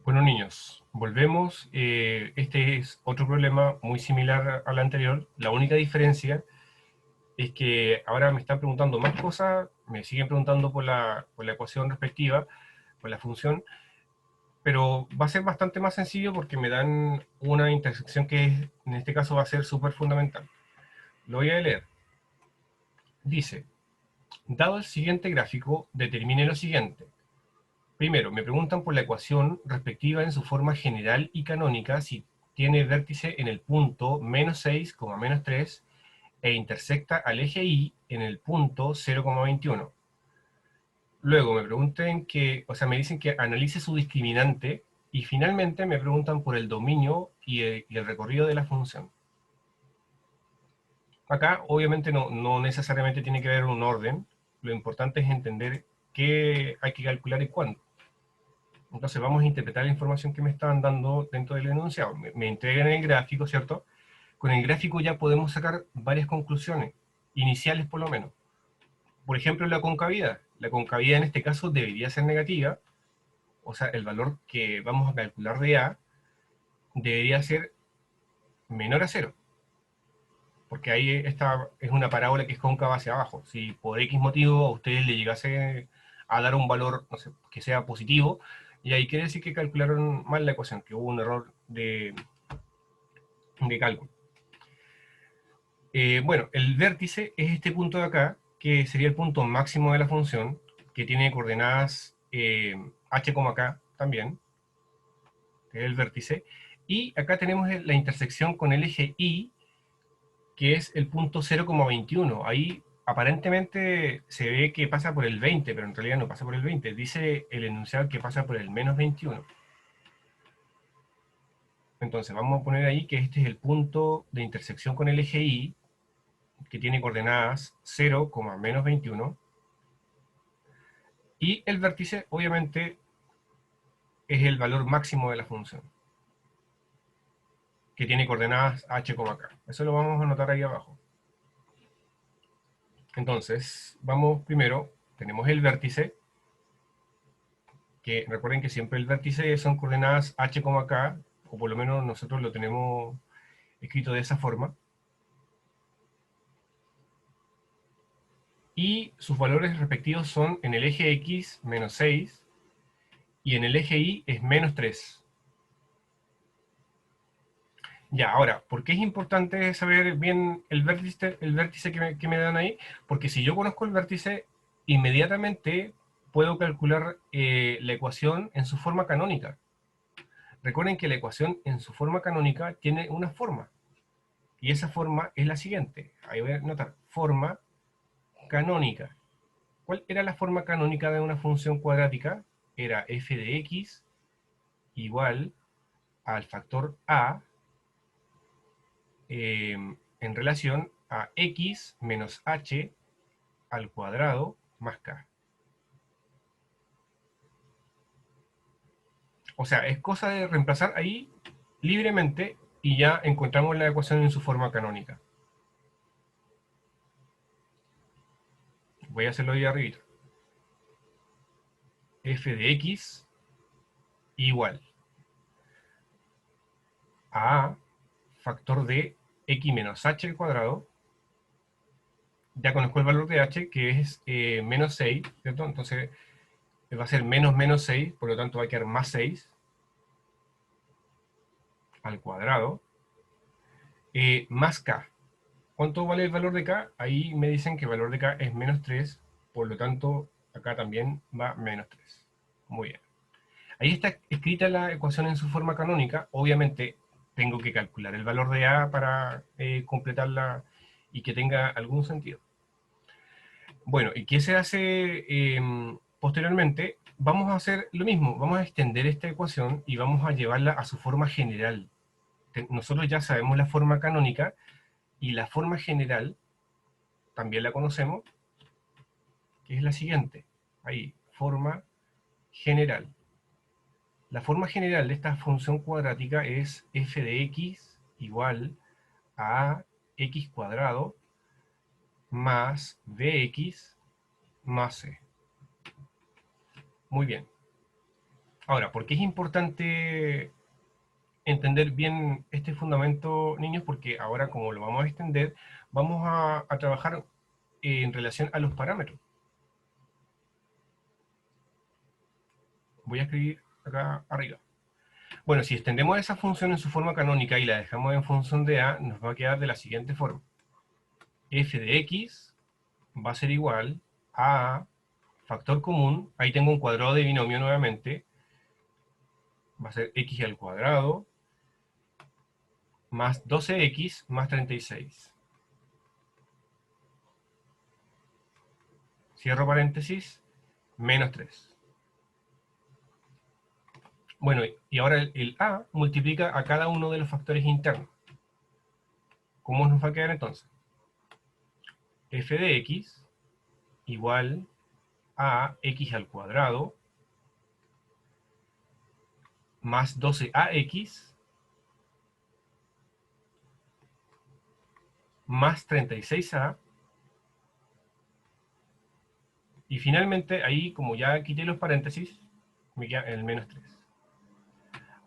Bueno, niños, volvemos. Este es otro problema muy similar al anterior. La única diferencia es que ahora me están preguntando más cosas, me siguen preguntando por la ecuación respectiva, por la función, pero va a ser bastante más sencillo porque me dan una intersección en este caso va a ser súper fundamental. Lo voy a leer. Dice, dado el siguiente gráfico, determine lo siguiente. Primero, me preguntan por la ecuación respectiva en su forma general y canónica si tiene vértice en el punto menos 6, menos 3 e intersecta al eje Y en el punto 0,21. Luego me dicen que analice su discriminante y finalmente me preguntan por el dominio y el recorrido de la función. Acá obviamente no necesariamente tiene que haber un orden, lo importante es entender qué hay que calcular y cuándo. Entonces vamos a interpretar la información que me estaban dando dentro del enunciado. Me entregan el gráfico, ¿cierto? Con el gráfico ya podemos sacar varias conclusiones, iniciales por lo menos. Por ejemplo, la concavidad. La concavidad en este caso debería ser negativa, o sea, el valor que vamos a calcular de A debería ser menor a cero, porque ahí esta es una parábola que es cóncava hacia abajo. Si por X motivo a ustedes le llegase a dar un valor, no sé, que sea positivo, y ahí quiere decir que calcularon mal la ecuación, que hubo un error de cálculo. Bueno, el vértice es este punto de acá, que sería el punto máximo de la función, que tiene coordenadas h, k también, que es el vértice, y acá tenemos la intersección con el eje Y, que es el punto 0,21. Ahí aparentemente se ve que pasa por el 20, pero en realidad no pasa por el 20. Dice el enunciado que pasa por el menos 21. Entonces vamos a poner ahí que este es el punto de intersección con el eje Y, que tiene coordenadas 0, menos 21. Y el vértice, obviamente, es el valor máximo de la función, que tiene coordenadas h, k. Eso lo vamos a anotar ahí abajo. Entonces, vamos primero, tenemos el vértice, que recuerden que siempre el vértice son coordenadas h, k, o por lo menos nosotros lo tenemos escrito de esa forma. Y sus valores respectivos son en el eje X menos 6 y en el eje Y es menos 3. Ya, ahora, ¿por qué es importante saber bien el vértice que me dan ahí? Porque si yo conozco el vértice, inmediatamente puedo calcular la ecuación en su forma canónica. Recuerden que la ecuación en su forma canónica tiene una forma, y esa forma es la siguiente. Ahí voy a anotar, forma canónica. ¿Cuál era la forma canónica de una función cuadrática? Era f de x igual al factor a en relación a x menos h al cuadrado más k. O sea, es cosa de reemplazar ahí libremente y ya encontramos la ecuación en su forma canónica. Voy a hacerlo ahí arriba. F de x igual a factor de x menos h al cuadrado. Ya conozco el valor de h, que es menos 6, ¿cierto? Entonces va a ser menos 6, por lo tanto va a quedar más 6 al cuadrado, más k. ¿Cuánto vale el valor de k? Ahí me dicen que el valor de k es menos 3, por lo tanto acá también va menos 3. Muy bien. Ahí está escrita la ecuación en su forma canónica. Obviamente tengo que calcular el valor de a para completarla y que tenga algún sentido. Bueno, ¿y qué se hace posteriormente? Vamos a hacer lo mismo, vamos a extender esta ecuación y vamos a llevarla a su forma general. Nosotros ya sabemos la forma canónica y la forma general también la conocemos, que es la siguiente. Ahí, forma general. La forma general de esta función cuadrática es f de x igual a x cuadrado más bx más c. Muy bien. Ahora, ¿por qué es importante entender bien este fundamento, niños? Porque ahora, como lo vamos a extender, vamos a trabajar en relación a los parámetros. Voy a escribir acá arriba. Bueno, si extendemos esa función en su forma canónica y la dejamos en función de a, nos va a quedar de la siguiente forma. F de x va a ser igual a factor común, ahí tengo un cuadrado de binomio nuevamente, va a ser x al cuadrado más 12x más 36. Cierro paréntesis, menos 3. Bueno, y ahora el a multiplica a cada uno de los factores internos. ¿Cómo nos va a quedar entonces? F de x igual a x al cuadrado más 12ax más 36a. Y finalmente, ahí, como ya quité los paréntesis, me queda el menos 3.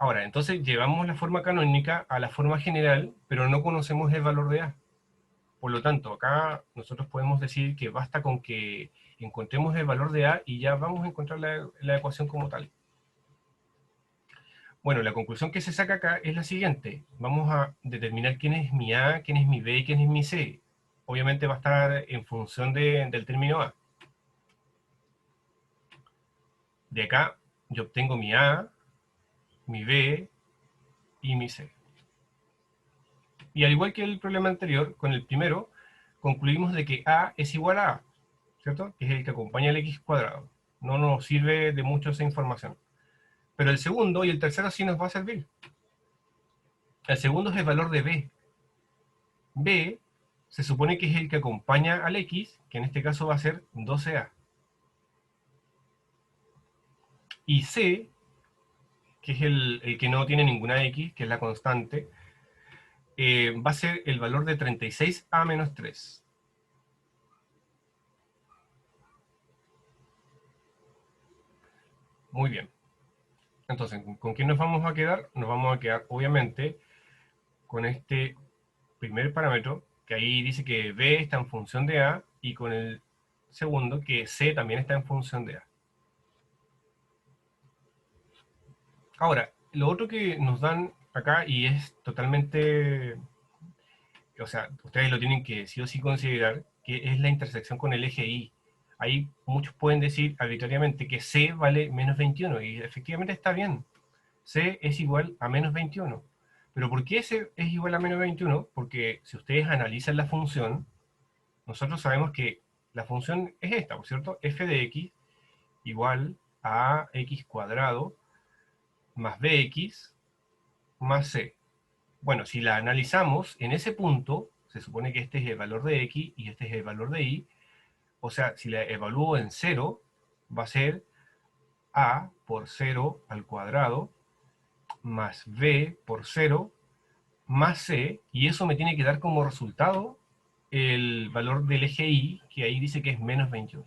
Ahora, entonces llevamos la forma canónica a la forma general, pero no conocemos el valor de a. Por lo tanto, acá nosotros podemos decir que basta con que encontremos el valor de a y ya vamos a encontrar la ecuación como tal. Bueno, la conclusión que se saca acá es la siguiente. Vamos a determinar quién es mi a, quién es mi b y quién es mi c. Obviamente va a estar en función del término a. De acá yo obtengo mi a, mi b y mi c. Y al igual que el problema anterior, con el primero, concluimos de que a es igual a, ¿cierto? Que es el que acompaña al x cuadrado. No nos sirve de mucho esa información. Pero el segundo y el tercero sí nos va a servir. El segundo es el valor de b. B se supone que es el que acompaña al x, que en este caso va a ser 12a. Y c, que es el que no tiene ninguna x, que es la constante, va a ser el valor de 36a menos 3. Muy bien. Entonces, ¿con quién nos vamos a quedar? Nos vamos a quedar, obviamente, con este primer parámetro, que ahí dice que b está en función de a, y con el segundo, que c también está en función de a. Ahora, lo otro que nos dan acá, y es totalmente, o sea, ustedes lo tienen que sí o sí considerar, que es la intersección con el eje Y. Ahí muchos pueden decir arbitrariamente que C vale menos 21, y efectivamente está bien. C es igual a menos 21. Pero ¿por qué C es igual a menos 21? Porque si ustedes analizan la función, nosotros sabemos que la función es esta, ¿por cierto? F de x igual a x cuadrado más bx más c. Bueno, si la analizamos en ese punto, se supone que este es el valor de x y este es el valor de y. O sea, si la evalúo en 0, va a ser a por 0 al cuadrado más b por 0 más c, y eso me tiene que dar como resultado el valor del eje y, que ahí dice que es menos 21.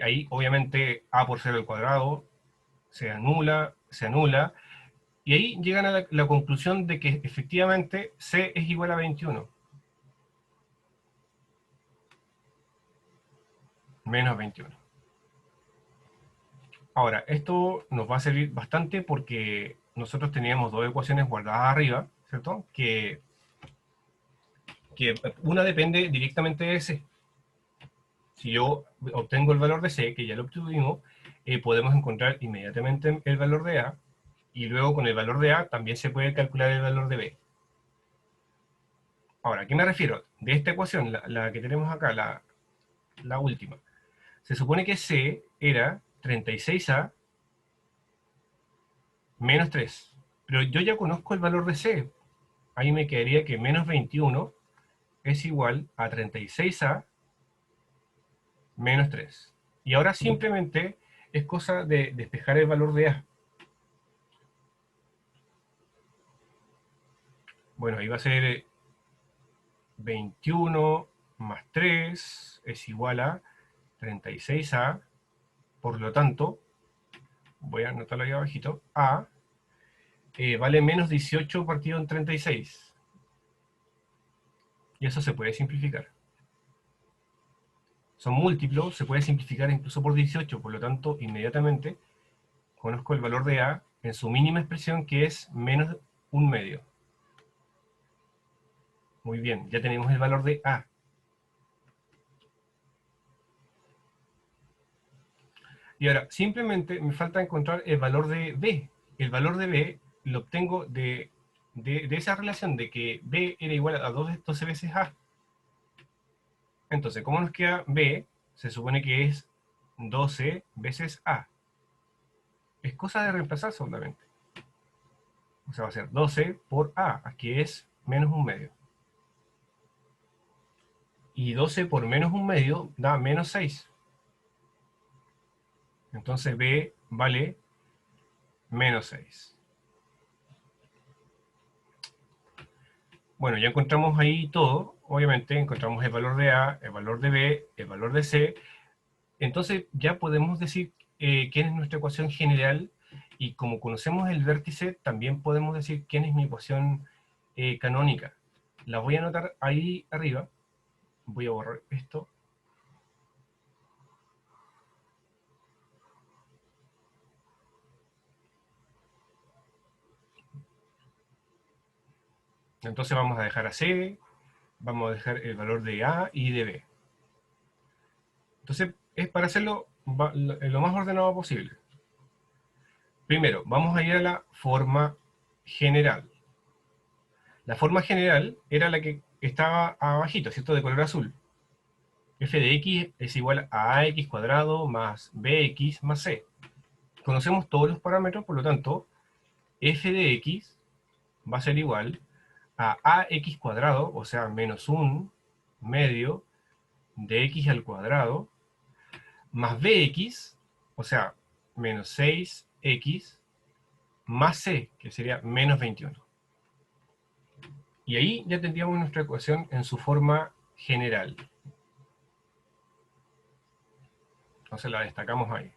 Ahí, obviamente, a por 0 al cuadrado se anula, y ahí llegan a la conclusión de que efectivamente c es igual a 21. Menos 21. Ahora, esto nos va a servir bastante porque nosotros teníamos dos ecuaciones guardadas arriba, ¿cierto? Que una depende directamente de C. Si yo obtengo el valor de C, que ya lo obtuvimos, podemos encontrar inmediatamente el valor de A, y luego con el valor de A también se puede calcular el valor de B. Ahora, ¿a qué me refiero? De esta ecuación, la que tenemos acá, la última, se supone que C era 36A menos 3. Pero yo ya conozco el valor de C. Ahí me quedaría que menos 21 es igual a 36a menos 3. Y ahora simplemente es cosa de despejar el valor de a. Bueno, ahí va a ser 21 más 3 es igual a 36a Por lo tanto, voy a anotarlo ahí abajito, A vale menos 18 partido en 36. Y eso se puede simplificar. Son múltiplos, se puede simplificar incluso por 18, por lo tanto, inmediatamente conozco el valor de A en su mínima expresión, que es menos un medio. Muy bien, ya tenemos el valor de A. Y ahora, simplemente me falta encontrar el valor de B. El valor de B lo obtengo de esa relación de que B era igual a 12 veces A. Entonces, ¿cómo nos queda B? Se supone que es 12 veces A. Es cosa de reemplazar solamente. O sea, va a ser 12 por A, que es menos un medio. Y 12 por menos un medio da menos 6. Entonces B vale menos 6. Bueno, ya encontramos ahí todo. Obviamente encontramos el valor de A, el valor de B, el valor de C. Entonces ya podemos decir quién es nuestra ecuación general, y como conocemos el vértice, también podemos decir quién es mi ecuación canónica. La voy a anotar ahí arriba. Voy a borrar esto. Entonces vamos a dejar a C, vamos a dejar el valor de A y de B. Entonces, es para hacerlo lo más ordenado posible. Primero, vamos a ir a la forma general. La forma general era la que estaba abajito, ¿cierto? De color azul. F de x es igual a ax cuadrado más bx más c. Conocemos todos los parámetros, por lo tanto, f de x va a ser igual a ax cuadrado, o sea, menos un medio de x al cuadrado, más bx, o sea, menos 6x, más c, que sería menos 21. Y ahí ya tendríamos nuestra ecuación en su forma general. Entonces la destacamos ahí.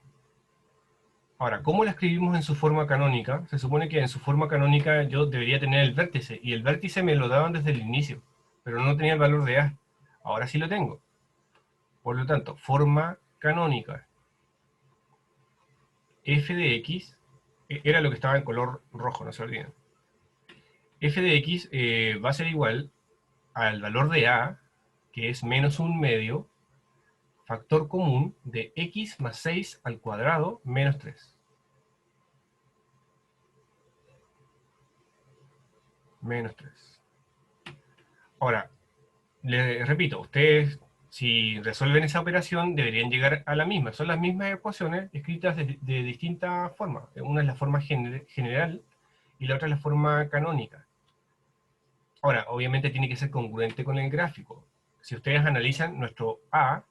Ahora, ¿cómo la escribimos en su forma canónica? Se supone que en su forma canónica yo debería tener el vértice, y el vértice me lo daban desde el inicio, pero no tenía el valor de A. Ahora sí lo tengo. Por lo tanto, forma canónica. F de x, era lo que estaba en color rojo, no se olviden. F de x va a ser igual al valor de A, que es menos un medio, factor común de x más 6 al cuadrado menos 3. Menos 3. Ahora, les repito, ustedes, si resuelven esa operación, deberían llegar a la misma. Son las mismas ecuaciones escritas de distintas formas. Una es la forma general y la otra es la forma canónica. Ahora, obviamente tiene que ser congruente con el gráfico. Si ustedes analizan, nuestro A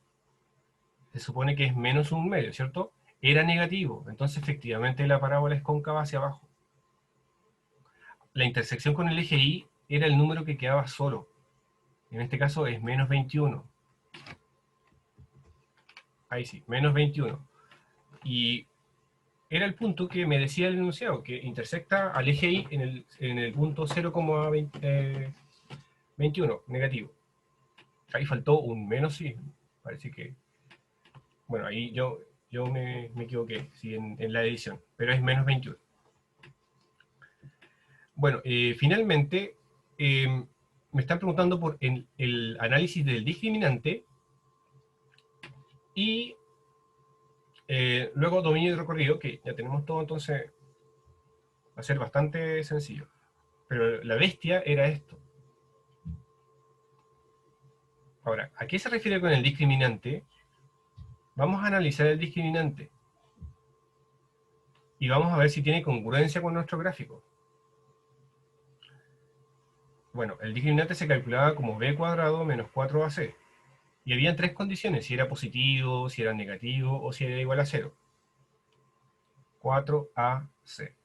se supone que es menos un medio, ¿cierto? Era negativo, entonces efectivamente la parábola es cóncava hacia abajo. La intersección con el eje Y era el número que quedaba solo. En este caso es menos 21. Ahí sí, menos 21. Y era el punto que me decía el enunciado, que intersecta al eje Y en el punto 0,21, negativo. Ahí faltó un menos sí. Parece que... Bueno, ahí yo me equivoqué, sí, en la edición. Pero es menos 21. Bueno, finalmente, me están preguntando por el análisis del discriminante y luego dominio de recorrido, que ya tenemos todo, entonces va a ser bastante sencillo. Pero la bestia era esto. Ahora, ¿a qué se refiere con el discriminante? Vamos a analizar el discriminante y vamos a ver si tiene congruencia con nuestro gráfico. Bueno, el discriminante se calculaba como b cuadrado menos 4ac. Y habían tres condiciones: si era positivo, si era negativo o si era igual a 0. 4ac.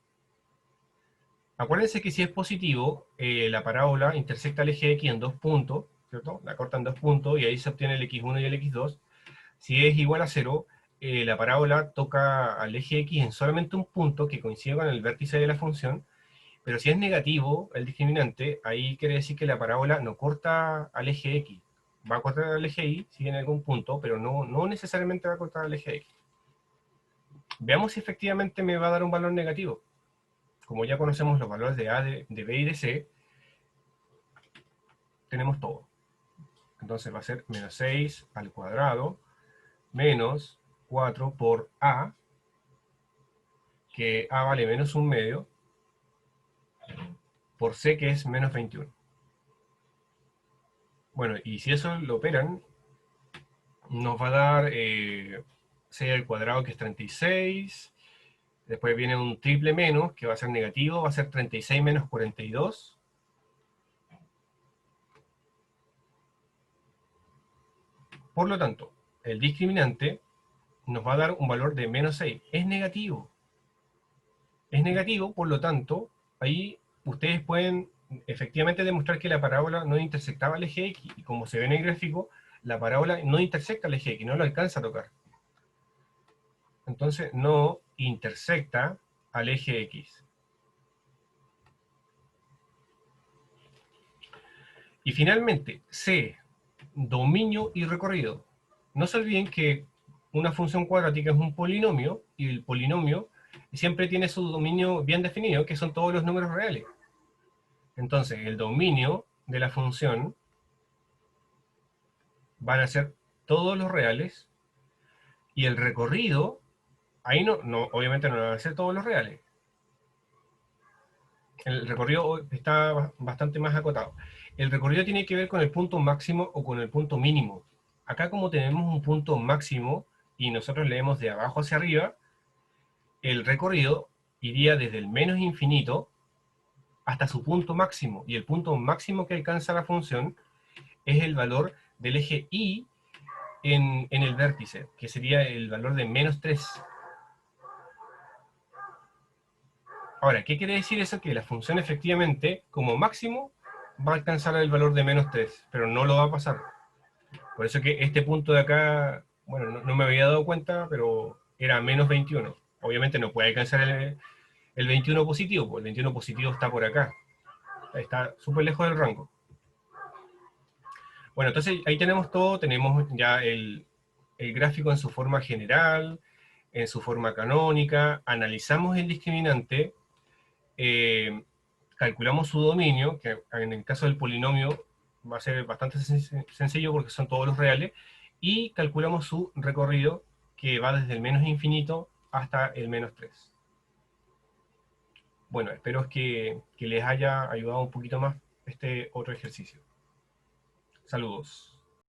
Acuérdense que si es positivo, la parábola intersecta el eje X en dos puntos, ¿cierto? La corta en dos puntos y ahí se obtiene el X1 y el X2. Si es igual a 0, la parábola toca al eje X en solamente un punto que coincide con el vértice de la función, pero si es negativo el discriminante, ahí quiere decir que la parábola no corta al eje X. Va a cortar al eje Y, si en algún punto, pero no necesariamente va a cortar al eje X. Veamos si efectivamente me va a dar un valor negativo. Como ya conocemos los valores de A, de B y de C, tenemos todo. Entonces va a ser menos 6 al cuadrado menos 4 por A, que A vale menos un medio, por C, que es menos 21. Bueno, y si eso lo operan, nos va a dar C al cuadrado, que es 36. Después viene un triple menos, que va a ser negativo, va a ser 36 menos 42. Por lo tanto, el discriminante nos va a dar un valor de menos 6. Es negativo. Es negativo, por lo tanto, ahí ustedes pueden efectivamente demostrar que la parábola no intersectaba el eje X. Y como se ve en el gráfico, la parábola no intersecta el eje X, no lo alcanza a tocar. Entonces, no intersecta al eje X. Y finalmente, C, dominio y recorrido. No se olviden que una función cuadrática es un polinomio, y el polinomio siempre tiene su dominio bien definido, que son todos los números reales. Entonces, el dominio de la función van a ser todos los reales, y el recorrido, ahí obviamente no van a ser todos los reales. El recorrido está bastante más acotado. El recorrido tiene que ver con el punto máximo o con el punto mínimo. Acá, como tenemos un punto máximo y nosotros leemos de abajo hacia arriba, el recorrido iría desde el menos infinito hasta su punto máximo, y el punto máximo que alcanza la función es el valor del eje Y en el vértice, que sería el valor de menos 3. Ahora, ¿qué quiere decir eso? Que la función efectivamente, como máximo, va a alcanzar el valor de menos 3, pero no lo va a pasar. Por eso que este punto de acá, bueno, no me había dado cuenta, pero era menos 21. Obviamente no puede alcanzar el 21 positivo, porque el 21 positivo está por acá. Está súper lejos del rango. Bueno, entonces ahí tenemos todo, tenemos ya el gráfico en su forma general, en su forma canónica, analizamos el discriminante, calculamos su dominio, que en el caso del polinomio va a ser bastante sencillo porque son todos los reales, y calculamos su recorrido, que va desde el menos infinito hasta el menos 3. Bueno, espero que les haya ayudado un poquito más este otro ejercicio. Saludos.